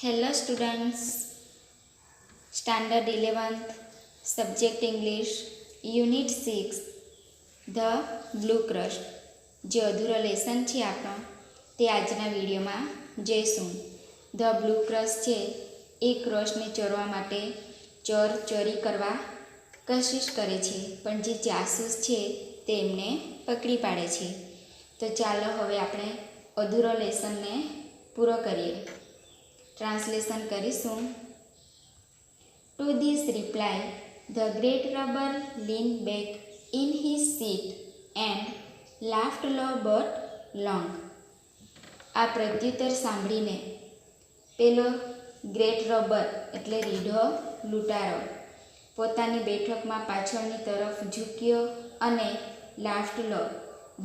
Hello students, Standard 11th, Subject English, Unit 6, The Blue Crust. જે અધૂરો lesson છે આપણો તે આજના વિડીયોમાં જોઈશું. ધ બ્લુ ક્રસ્ટ છે એ ક્રસ્ટને ચોરવા માટે ચોર ચોરી કરવા કોશિશ કરે છે, પણ જે જાસૂસ છે તે એમને પકડી પાડે છે. તો ચાલો હવે આપણે અધૂરો લેસનને પૂરો કરીએ. ટ્રાન્સલેશન કરીશું. To this reply, the great robber leaned back in his seat and laughed low but long. આ પ્રત્યુત્તર સાંભળીને પેલો ગ્રેટ રોબર એટલે રીઢો લૂંટારો પોતાની બેઠકમાં પાછળની તરફ ઝૂક્યો અને લાફ્ટ લો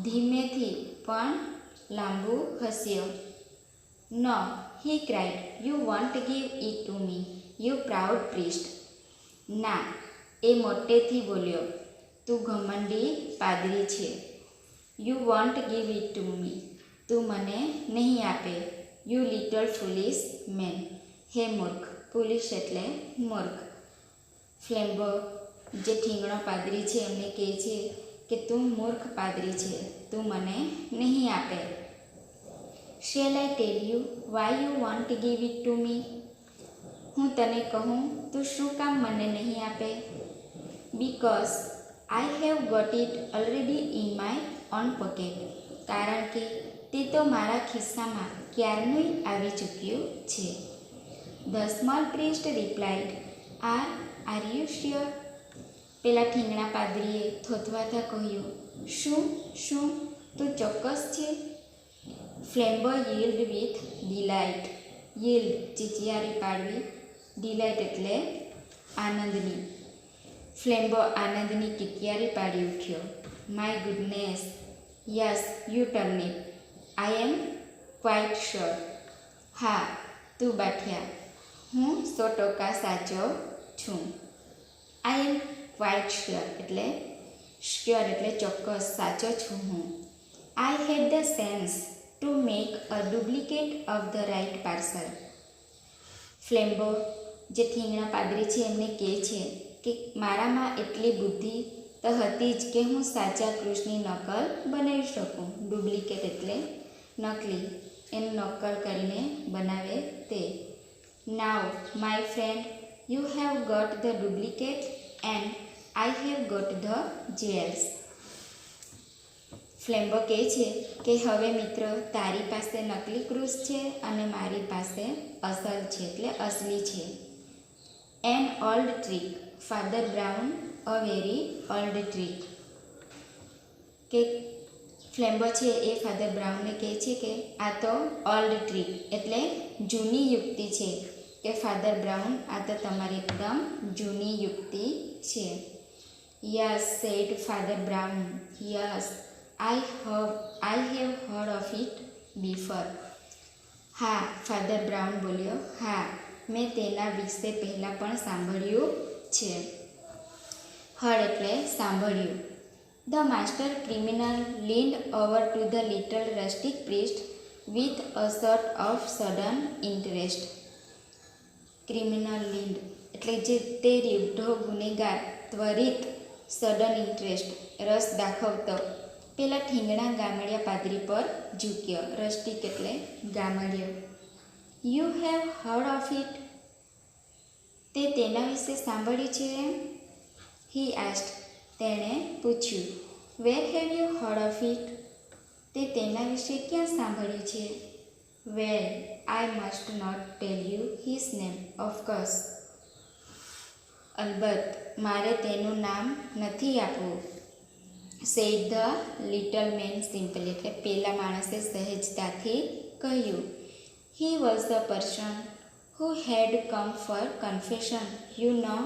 ધીમેથી પણ લાંબુ હસ્યો. No, he cried, you won't give it to me, you proud priest. ના, એ મોટેથી બોલ્યો, તું ઘમંડી પાદરી છે. You won't give it to me, તું મને નહીં આપે. You little foolish man, હે મૂર્ખ. પુલિશ એટલે મૂર્ખ. ફ્લેમ્બો જે ઠીંગણો પાદરી છે એમને કહે છે કે તું મૂર્ખ પાદરી છે, તું મને નહીં આપે. Shall I tell you why you won't give it to me? હું તને કહું તું શું કામ મને નહીં આપે? Because I have got it already in my own pocket. કારણ કે તે તો મારા ખિસ્સામાં ક્યારનું આવી ચૂક્યું છે. The small priest replied, Are you sure? પેલા ઠીંગણા પાદરીએ થોથવાતા કહ્યું, શું તું ચોક્કસ છે? ફ્લેમ્બો yield with delight. yield ચીચિયારી પાડવી, ડિલાઇટ એટલે આનંદની. ફ્લેમ્બો આનંદની કિકિયારી પાડી ઉઠ્યો. My goodness, yes you turnip, I am quite sure. હા, તું બાઠિયા, હું 100% સાચો છું. આઈ એમ ક્વાઇટ શ્યોર એટલે ચોક્કસ, સાચો છું હું. I had the sense to make a duplicate of the right parcel. Flambeau જે ઠીંગણા પાદરી છે એમને કહે છે કે મારામાં એટલી બુદ્ધિ તો હતી જ કે હું સાચા કૃષ્ણની નકલ બનાવી શકું. ડુપ્લિકેટ એટલે નકલી, એની નકલ કરીને બનાવે તે. Now my friend you have got the duplicate and I have got the jewels. Flambeau કહે છે કે હવે મિત્ર તારી પાસે નકલી ક્રુસ છે અને મારી પાસે અસલ છે એટલે અસલી છે. An old trick, father brown a very old trick. કે ફ્લેમ્બો છે એ ફાધર બ્રાઉનને કહે છે કે આ તો ઓલ્ડ ટ્રીક એટલે જૂની યુક્તિ છે. કે ફાધર બ્રાઉન આ તો તમારી એકદમ જૂની યુક્તિ છે. Yes said Father Brown, yes I have heard of it before. હા, ફાધર બ્રાઉન બોલ્યો, હા, મેં તેના વિશે પહેલાં પણ સાંભળ્યું છે. હર્ડ એટલે સાંભળ્યું. The master criminal leaned over to the little rustic priest with a sort of sudden interest. Criminal leaned એટલે જે તે રીઢો ગુનેગાર ત્વરિત સડન ઇન્ટરેસ્ટ રસ દાખવતો પેલા ઠીંગણા ગામડિયા પાદરી પર ઝૂક્યો. રસ્ટિક એટલે ગામડિયો. You have heard of it, તે તેના વિશે સાંભળ્યું છે એમ? હી આસ્ક્ડ, તેણે પૂછ્યું. Where have you heard of it, તે તેના વિશે ક્યાં સાંભળ્યું છે? Well I must not tell you his name of course, અલબત્ત મારે તેનું નામ નથી આપવું. Said the little man simply એટલે પેલા માણસે સહેજતાથી કહ્યું. He was the person who had come for confession you know.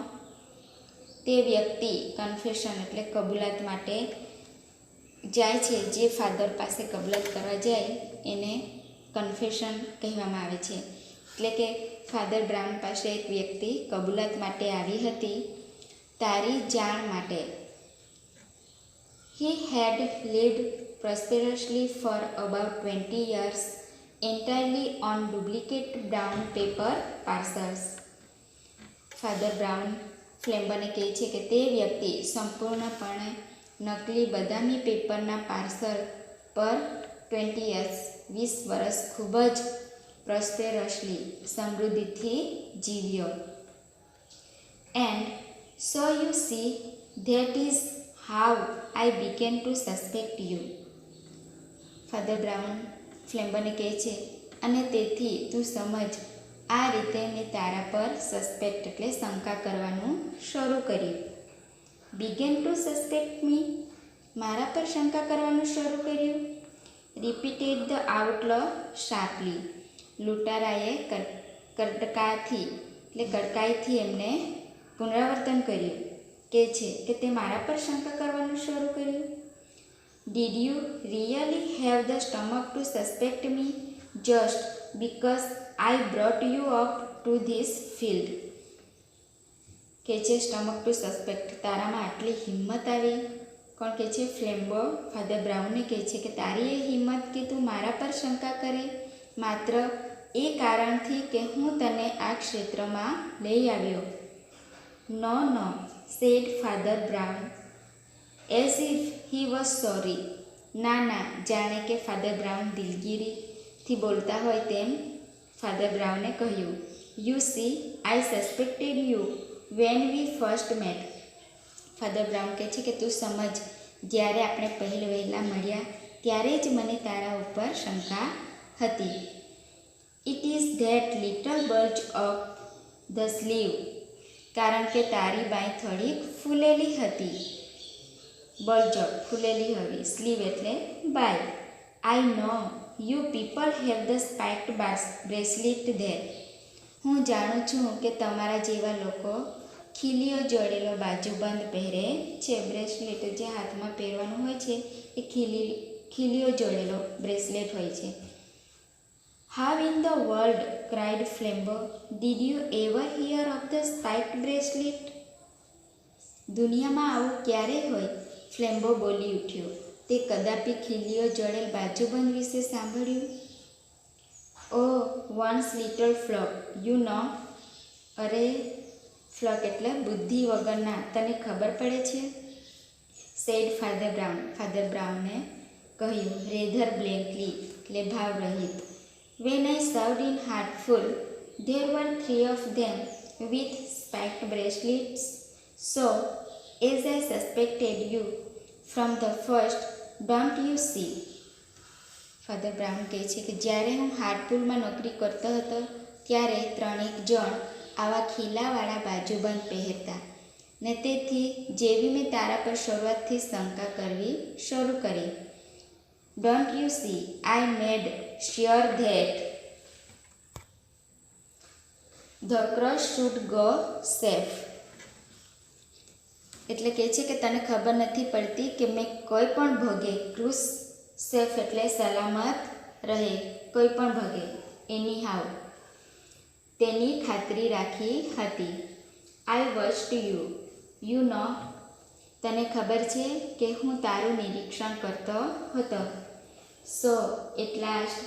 તે વ્યક્તિ કન્ફેશન એટલે કબૂલાત માટે જાય છે. જે ફાધર પાસે કબૂલાત કરવા જાય એને કન્ફેશન કહેવામાં આવે છે. એટલે કે ફાધર બ્રાઉન પાસે એક વ્યક્તિ કબૂલાત માટે આવી હતી તારી જાણ માટે. He had lived prosperously for about 20 years entirely on duplicate brown paper parcels. Father Brown ફ્લેમ્બરને કહે છે કે તે વ્યક્તિ સંપૂર્ણપણે નકલી બદામી પેપરના પાર્સલ પર 20 years 20 વર્ષ ખૂબ જ પ્રોસ્પેરસલી સમૃદ્ધિથી જીવ્યો. And so you see that is how I began to suspect you. Father Brown ફ્લેમ્બરને કહે છે અને તેથી તું સમજ, આ રીતે મેં તારા પર સસ્પેક્ટ એટલે શંકા કરવાનું શરૂ કર્યું. બીગેન ટુ સસ્પેક્ટ મી, મારા પર શંકા કરવાનું શરૂ કર્યું. રિપીટેડ ધ આઉટલો શાર્પલી, લૂંટારાએ કડકાઈથી એમને પુનરાવર્તન કર્યું. કહે છે કે તે મારા પર શંકા કરવાનું શરૂ કર્યું. Did you really have the stomach to suspect me just because I brought you up to this field. કે છે સ્ટમક ટુ સસ્પેક્ટ, તારામાં આટલી હિંમત આવી. કોણ કહે છે? ફ્લેમ્બો ફાધર બ્રાઉનને કહે છે કે તારી એ હિંમત કે તું મારા પર શંકા કરે માત્ર એ કારણથી કે હું તને આ ક્ષેત્રમાં લઈ આવ્યો. No no said Father Brown as if he was sorry. ના ના, જાણે કે ફાધર બ્રાઉન દિલગીરીથી બોલતા હોય તેમ ફાધર બ્રાઉને કહ્યું. You see I suspected you when we first met. Father Brown કહે છે કે તું સમજ, જ્યારે આપણે વહેલા મળ્યા ત્યારે જ મને તારા ઉપર શંકા હતી. It is that little bulge of the sleeve, કારણ કે તારી બાંય થોડીક ફૂલેલી હતી. બલ્જ ફૂલેલી હતી, સ્લીવ એટલે બાય. I know you people have the spiked bracelet there. હું જાણું છું કે તમારા જેવા લોકો ખીલીઓ જોડેલો બાજુબંધ પહેરે છે. બ્રેસલેટ જે હાથમાં પહેરવાનું હોય છે એ ખીલીઓ જોડેલો બ્રેસલેટ હોય છે. How in the world cried Flambeau did you ever hear of the spiked bracelet. દુનિયામાં આવું ક્યારે હોય? ફ્લેમ્બો બોલી ઉઠ્યો. તે કદાપી ખીલીઓ જોડેલ બાજુબંધ વિશે સાંભળ્યું? Oh once little flock you know. અરે ફ્લોક એટલે બુદ્ધિ વગરના, તને ખબર પડે છે? સેડ ફાધર બ્રાઉન, ફાધર બ્રાઉને કહ્યું. રેધર બ્લેન્કલી એટલે ભાવ રહિત. When I served in Hartlepool there were 3 of them with spiked bracelets. So as I suspected you from the first, don't you see? Father Brown કહે છે કે જ્યારે હું હાર્ટફુલમાં નોકરી કરતો હતો ત્યારે 3 જણ આવા ખીલાવાળા બાજુબંધ પહેરતા, ને તેથી જેવી મેં તારા પર શરૂઆતથી શંકા કરવી શરૂ કરી. Don't you see I made sure that the crush should go safe. એટલે કહે છે કે તને ખબર નથી પડતી કે મેં કોઈ પણ ભોગે ક્રુઝ સેફ એટલે સલામત રહે, કોઈ પણ ભોગે એની હાવ તેની ખાતરી રાખી હતી. I watched you you know. તને ખબર છે કે હું તારું નિરીક્ષણ કરતો હતો. So at last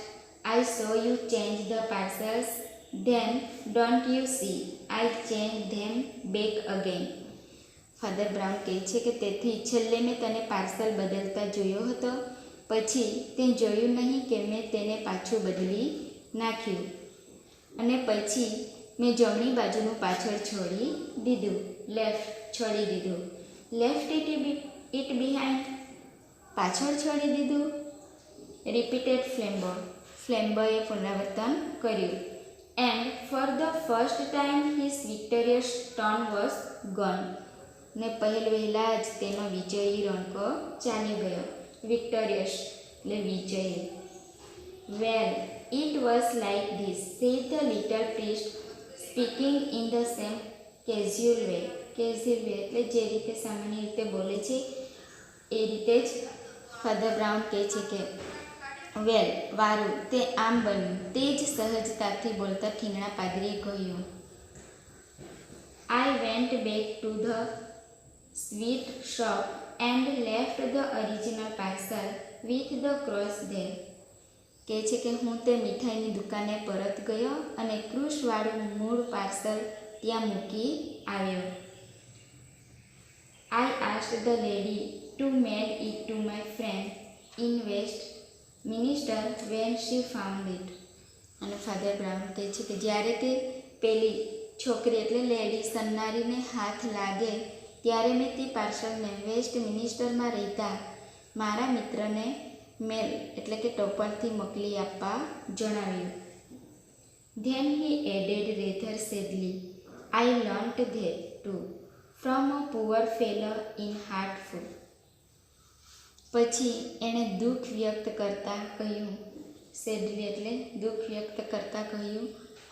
I saw you change the parcels then don't you see I change them back again. Father Brown કહે છે કે તેથી છેલ્લે મેં તને પાર્સલ બદલતા જોયો હતો, પછી તે જોયું નહીં કે મેં તેને પાછું બદલી નાખ્યું, અને પછી મેં જમણી બાજુનું પાછળ છોડી દીધું. લેફ્ટ ઇટ બિહાઇન્ડ, પાછળ છોડી દીધું. રિપીટેડ ફ્લેમ્બોએ પુનરાવર્તન કર્યું. And for the first time his victorious tone was gone. ને વહેલા જ તેનો વિજયી રણકો ચાલી ગયો. વિક્ટોરિયસ એટલે વિજયી. Well it was like this said the little priest speaking in the same casual way. Casual way એટલે જે રીતે સામાન્ય રીતે બોલે છે એ રીતે જ ફાધર બ્રાઉન કહે છે કે વેલ વારું તે આમ બન્યું. તે જ સહજતાથી બોલતા ઠીંગણા પાદરીએ કહ્યું. I went back to the sweet shop and left the original parcel with the cross there. કહે છે કે હું તે મીઠાઈની દુકાને પરત ગયો અને ક્રુશવાળું મૂળ પાર્સલ ત્યાં મૂકી આવ્યો. I asked the lady to made it to my friend in Westminster when she found it. અને ફાધર બ્રાઉન કહે છે કે જ્યારે તે પેલી છોકરી એટલે લેડી સન્નારીને હાથ લાગે ત્યારે મેં તે પાર્સલને વેસ્ટ મિનિસ્ટરમાં રહેતા મારા મિત્રને મેલ એટલે કે ટપાલથી મોકલી આપવા જણાવ્યું. Then he added rather sadly, I learnt that too from a poor fellow in Hartlepool. પછી એણે દુઃખ વ્યક્ત કરતાં કહ્યું, સેડલી એટલે દુઃખ વ્યક્ત કરતાં કહ્યું,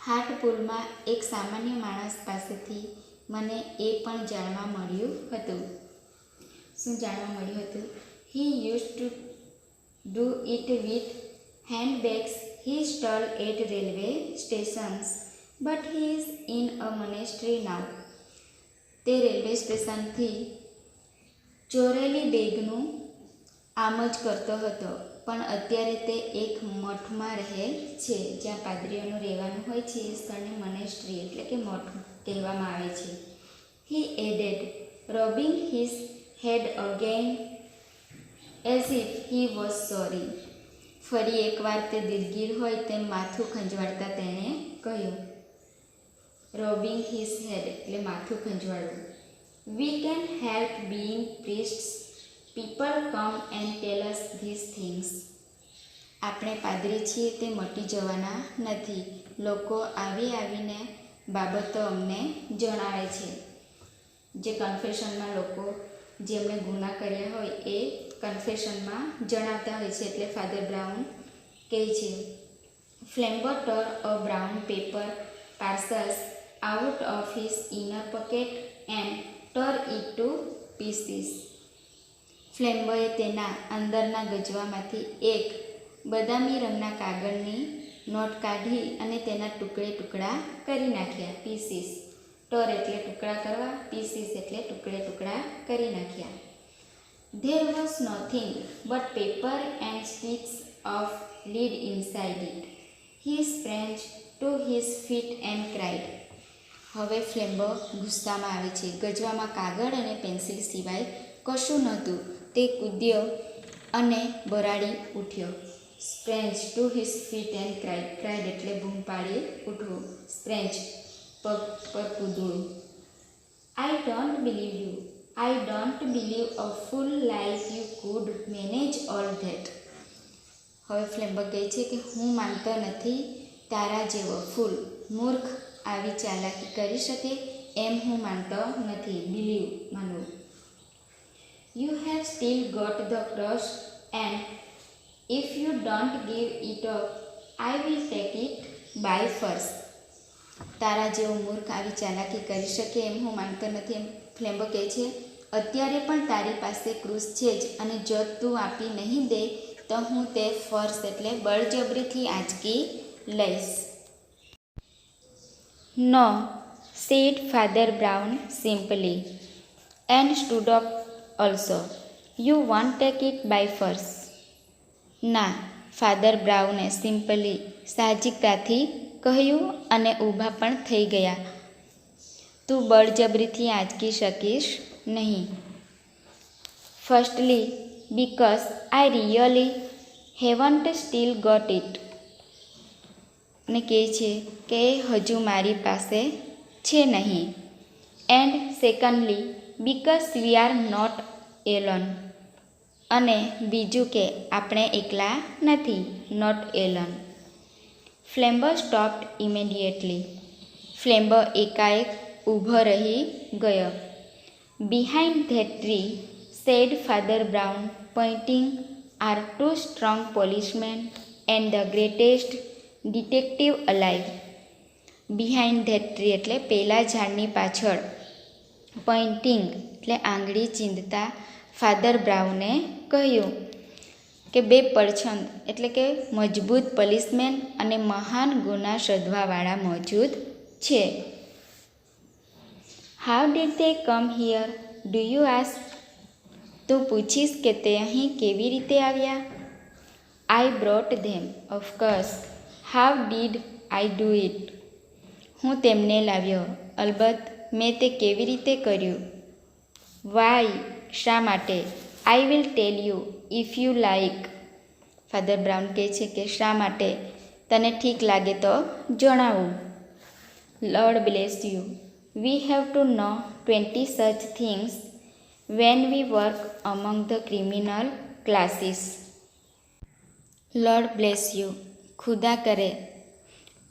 હાર્ટફુલમાં એક સામાન્ય માણસ પાસેથી મને એ પણ જાણવા મળ્યું હતું. શું જાણવા મળ્યું હતું? He use to do it with handbags he stole at railway stations but he is in a monastery now. તે રેલવે સ્ટેશનથી ચોરેલી બેગનું આમ જ કરતો હતો, પણ અત્યારે તે એક મઠમાં રહે છે. જ્યાં પાદરીઓનું રહેવાનું હોય છે એ સ્થળને મોનેસ્ટ્રી એટલે કે મઠ કહેવામાં આવે છે. He added, rubbing his head again as if he was sorry. ફરી એકવાર તે દિલગીર હોય તેમ માથું ખંજવાળતા તેણે કહ્યું. રોબિંગ હિઝ હેડ એટલે માથું ખંજવાળવું. We can help being priests, people come and tell us this things. આપણે પાદરી છીએ તે મટી જવાના નથી. લોકો આવીને બાબતો અમને જણાવે છે. જે કન્ફેશનમાં લોકો જેમણે ગુના કર્યા હોય એ કન્ફેશનમાં જણાવતા હોય છે. એટલે ફાધર બ્રાઉન કહે છે, Flambeau tore a brown paper parcels out of his inner pocket and tore it to pieces. ફ્લેમ્બોએ તેના અંદરના ગજવામાંથી એક બદામી રંગના કાગળની નોટ કાઢી અને તેના ટુકડા કરી નાખ્યા. પીસીસ, ટોર એટલે ટુકડા કરવા, પીસીસ એટલે ટુકડા કરી નાખ્યા. There was nothing but paper and sticks of lead inside it. He sprang to his feet and cried. હવે ફ્લેમ્બો ગુસ્સામાં આવે છે. ગજવામાં કાગળ અને પેન્સિલ સિવાય કશું નહોતું. તે કૂદ્યો અને બરાડી ઉઠ્યો. Sprang to his feet and cried. Cried એટલે બૂમ પાડી ઉઠવું. સ્પ્રેન્ચ પગ પર કૂદવું. I don't believe you. I don't believe a fool like you could manage all that. હવે ફ્લેમ્બો કહે છે કે હું માનતો નથી તારા જેવો ફૂલ મૂર્ખ આવી ચાલાકી કરી શકે એમ હું માનતો નથી. બિલીવ માનવું. You have still got the cross and if you don't give it up I will take it by force. તારા જેવો મૂર્ખ આવી ચાલાકી કરી શકે એમ હું માનતો નથી એમ ફ્લેમ્બો કહે છે. અત્યારે પણ તારી પાસે ક્રુસ છે જ, અને જો તું આપી નહીં દે તો હું તે ફોર્સ એટલે બળજબરીથી આંચકી લઈશ. No, said Father Brown simply, and stood up also. You won't take it by force. ના, ફાધર બ્રાઉને સિમ્પલી સાહજિકતાથી કહ્યું અને ઊભા પણ થઈ ગયા. તું બળજબરીથી આંચકી શકીશ નહીં. Firstly because I really haven't still got it. અને કહે છે કે હજુ મારી પાસે છે નહીં. And secondly because we are not alone. અને બીજું કે આપણે એકલા નથી. Not alone. Flambeau stopped immediately. Flambeau એકાએક ઊભો રહી ગયો. Behind that tree, said Father Brown pointing, are two strong policemen and the greatest detective alive. Behind that tree એટલે પેલા ઝાડની પાછળ. પોઇન્ટિંગ એટલે આંગળી ચીંધતા ફાધર બ્રાઉને કહ્યું કે બે પડછંદ એટલે કે મજબૂત પોલીસમેન અને મહાન ગુના શોધવાવાળા મોજૂદ છે. How did they come here do you ask. તું પૂછીશ કે તે અહીં કેવી રીતે આવ્યા. I brought them. Of course. How did I do it? હું તેમને લાવ્યો. અલબત્ત, મેં તે કેવી રીતે કર્યું? વાય? શા માટે? I will tell you if you like. Father Brown કહે છે કે શા માટે? તને ઠીક લાગે તો જણાવું. Lord bless you. We have to know 20 such things when we work among the criminal classes. Lord bless you. ખુદા કરે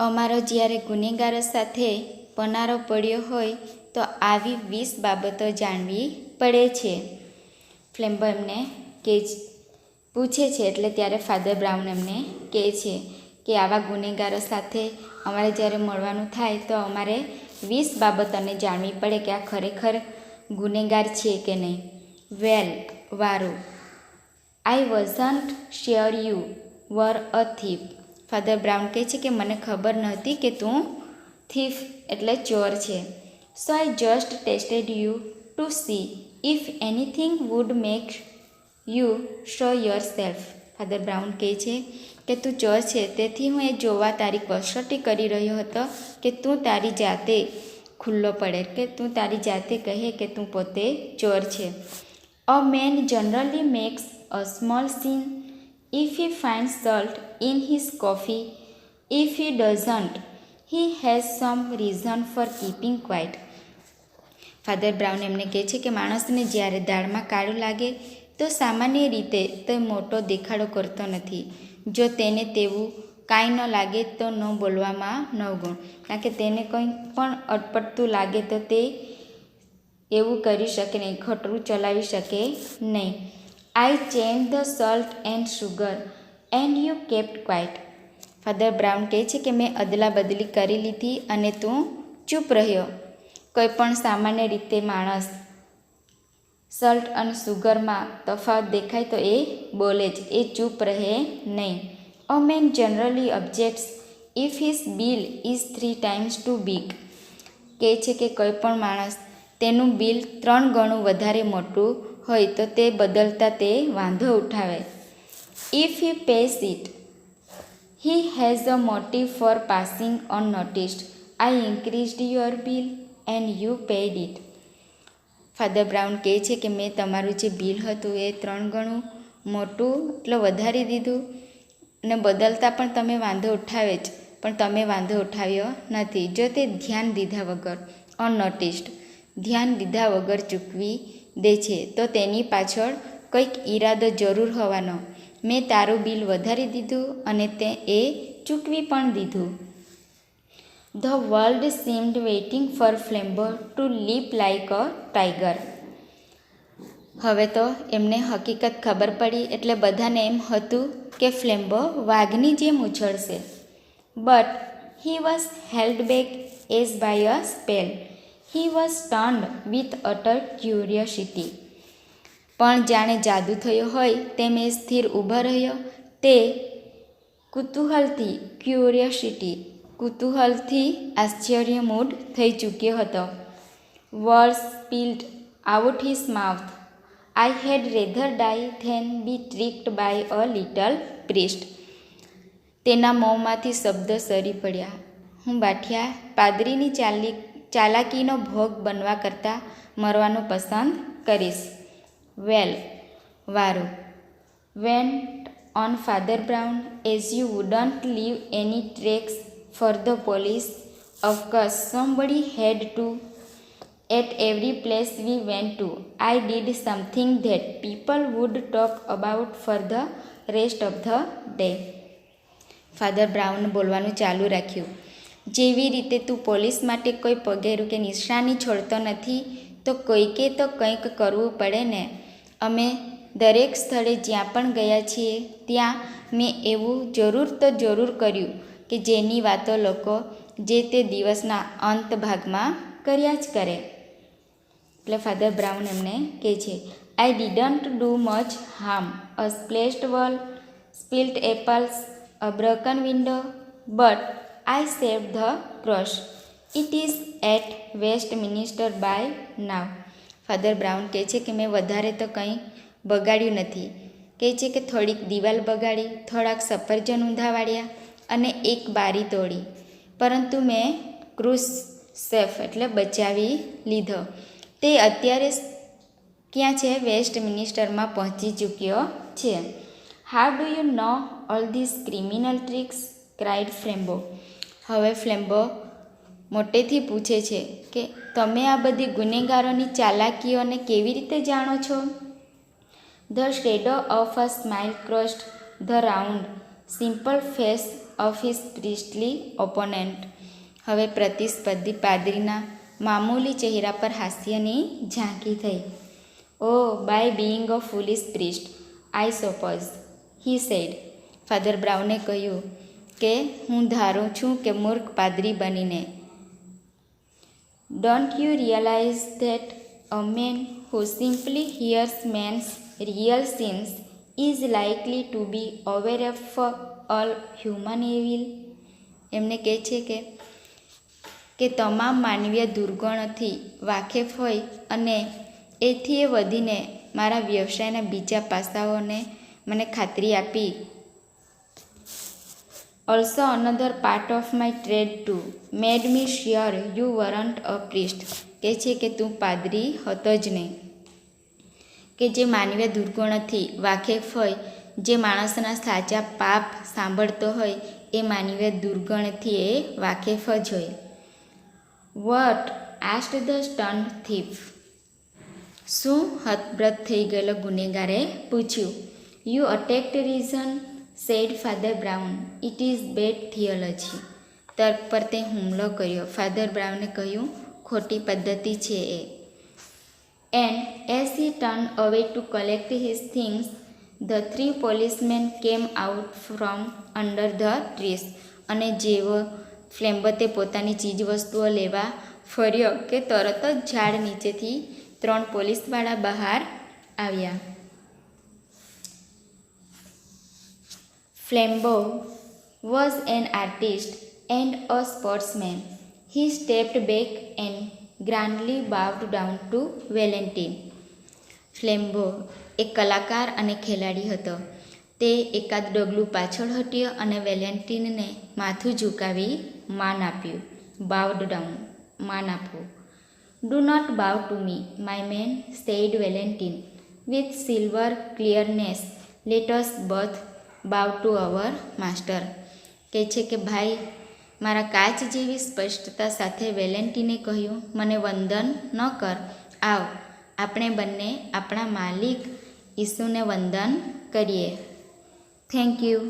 અમારો જ્યારે ગુનેગારો સાથે પનારો પડ્યો હોય તો આવી 20 બાબતો જાણવી પડે છે. ફ્લેમ્બો એમને પૂછે છે એટલે ત્યારે ફાધર બ્રાઉન એમને કહે છે કે આવા ગુનેગારો સાથે અમારે જ્યારે મળવાનું થાય તો અમારે 20 બાબતોને જાણવી પડે કે આ ખરેખર ગુનેગાર છે કે નહીં. વેલ, વારું. I wasn't sure you were a thief. Father Brown કહે છે કે મને ખબર નહોતી કે તું થીફ એટલે ચોર છે. So I just tested you to see if anything would make you show yourself. Father Brown કહે છે કે તું ચોર છે તેથી હું એ જોવા તારી કસોટી કરી રહ્યો હતો કે તું તારી જાતે ખુલ્લો પડે, કે તું તારી જાતે કહે કે તું પોતે ચોર છે. A man generally makes a small scene if he finds salt in his coffee. If he doesn't, he has some reason for keeping quiet. Father brown એમને કહે છે કે માણસને જ્યારે દાળમાં કાળું લાગે તો સામાન્ય રીતે તે મોટો દેખાડો કરતો નથી. જો તેને તેવું કાંઈ ન લાગે તો ન બોલવામાં નવગુણ. કારણ કે તેને કંઈ પણ અટપટતું લાગે તો તે એવું કરી શકે નહીં, ખોટું ચલાવી શકે નહીં. I changed the salt and sugar and you kept quiet. Father Brown કહે છે કે મેં અદલા બદલી કરી લીધી અને તું ચૂપ રહ્યો. કોઈ પણ સામાન્ય રીતે માણસ સલ્ટ અને સુગરમાં તફાવત દેખાય તો એ બોલે જ, એ ચૂપ રહે નહીં. A man generally objects if his bill is 3 times too big. કહે છે કે કોઈ પણ માણસ તેનું બિલ 3 ગણું વધારે મોટું હોય તો તે બદલતા તે વાંધો ઉઠાવે. If he pays it he has a motive for passing unnoticed. I increased your bill and you paid it. Father Brown કહે છે કે મેં તમારું જે બિલ હતું એ 3 ગણું મોટું એટલે વધારી દીધું ને બદલતા પણ તમે વાંધો ઉઠાવે જ, પણ તમે વાંધો ઉઠાવ્યો નથી. જો તે ધ્યાન દીધા વગર અનનોટિસ્ડ ધ્યાન દીધા વગર ચૂકવી દે છે તો તેની પાછળ કંઈક ઈરાદો જરૂર હોવાનો. મેં તારું બિલ વધારી દીધું અને તે એ ચૂકવી પણ દીધું. The world seemed waiting for Flambeau to leap like a tiger. હવે તો એમને હકીકત ખબર પડી એટલે બધાને એમ હતું કે ફ્લેમ્બો વાઘની જેમ ઉછળશે. But he was held back as by a spell. He was stunned with utter curiosity. પણ જાણે જાદુ થયો હોય તેમ એ સ્થિર ઊભો રહ્યો. તે કુતૂહલથી આશ્ચર્યમૂઢ થઈ ચૂક્યો હતો. Words spilled out his mouth. I had rather die than be tricked by a little priest. તેના મોંમાંથી શબ્દો સરી પડ્યા. હું બાઠિયા પાદરીની ચાલાકીનો ભોગ બનવા કરતાં મરવાનું પસંદ કરીશ. વેલ, વારું. Went on Father Brown. As you wouldn't leave any tracks for the police, of course somebody had to. At every place we went to, I did something that people would talk about for the rest of the day. Father brown બોલવાનું ચાલુ રાખ્યું. જેવી રીતે તું police માટે કોઈ પગેરું કે નિશાની છોડતો નથી તો કોઈકે તો કંઈક કરવું પડે ને. અમે દરેક સ્થળે જ્યાં પણ ગયા છીએ ત્યાં મેં એવું જરૂર કર્યું કે જેની વાતો લોકો જે તે દિવસના અંત ભાગમાં કર્યા જ કરે. એટલે ફાધર બ્રાઉન એમને કહે છે, I didn't do much harm. A splashed wall, spilt apples, a broken window, but I saved the cross. It is at Westminster by now. Father Brown કહે છે કે મેં વધારે તો કંઈ બગાડ્યું નથી. કહે છે કે થોડીક દિવાલ બગાડી, થોડાક સફરજન ઊંધા વાળ્યા અને એક બારી તોડી, પરંતુ મેં ક્રુસ સેફ એટલે બચાવી લીધો. તે અત્યારે ક્યાં છે? વેસ્ટ મિનિસ્ટરમાં પહોંચી ચૂક્યો છે. How do you know all this criminal tricks? Cried Flambeau. હવે ફ્લેમ્બો મોટેથી પૂછે છે કે તમે આ બધી ગુનેગારોની ચાલાકીઓને કેવી રીતે જાણો છો? The shadow of a smile crossed the round simple face of his priestly opponent. હવે પ્રતિસ્પર્ધી પાદરીના મામૂલી ચહેરા પર હાસ્યની ઝાંકી થઈ. Oh, by being a foolish priest, I suppose, he said. Father બ્રાઉને કહ્યું કે હું ધારું છું કે મૂર્ખ પાદરી બનીને. Don't you realise that a man who simply hears men's real sins is likely to be aware of all human evil? એમને કહે છે કે તમામ માનવીય દુર્ગુણોથી વાકેફ હોય અને એથી એ વધીને મારા વ્યવસાયના બીજા પાસાઓને મને ખાતરી આપી. Also another part of my trade too made me sure you weren't a priest. કહે છે કે તું પાદરી હતો જ નહીં. કે જે માનવીય દુર્ગુણોથી વાકેફ હોય, જે માણસના સાચા પાપ સાંભળતો હોય, એ માનવીય દુર્ગુણથી એ વાકેફ જ હોય. What? Asked the stunned thief. શું? હતપ્રત થઈ ગયેલો ગુનેગારે પૂછ્યું. You attacked reason, said Father Brown. It is bad theology. તર્ક પર તે હુમલો કર્યો. ફાધર બ્રાઉને કહ્યું, ખોટી પદ્ધતિ છે એ. એન્ડ એઝ હી ટર્ન અવે two collect his things, the 3 policeman came out from under the ટ્રીસ. અને જેવો ફ્લેમ્બો તે પોતાની ચીજવસ્તુઓ લેવા ફર્યો કે તરત જ ઝાડ નીચેથી 3 પોલીસવાળા બહાર આવ્યા. ફ્લેમ્બો was an artist and a sportsman. He stepped back and grandly bowed down to Valentine. ફ્લેમ્બો એક કલાકાર અને ખેલાડી હતો. તે એકાદ ડગલું પાછળ હટ્યો અને વેલેન્ટિનને માથું ઝુકાવી માન આપ્યું. બાવડ ડાઉન, માન આપવું. Do not bow to me, my man, said Valentin with silver clearness. Let us both bow to our master. કહે છે કે ભાઈ, મારા કાચ જેવી સ્પષ્ટતા સાથે વેલેન્ટિને કહ્યું, મને વંદન ન કર. આવ, આપણે બંને આપણા માલિક ઈસુને વંદન કરીએ. Thank you.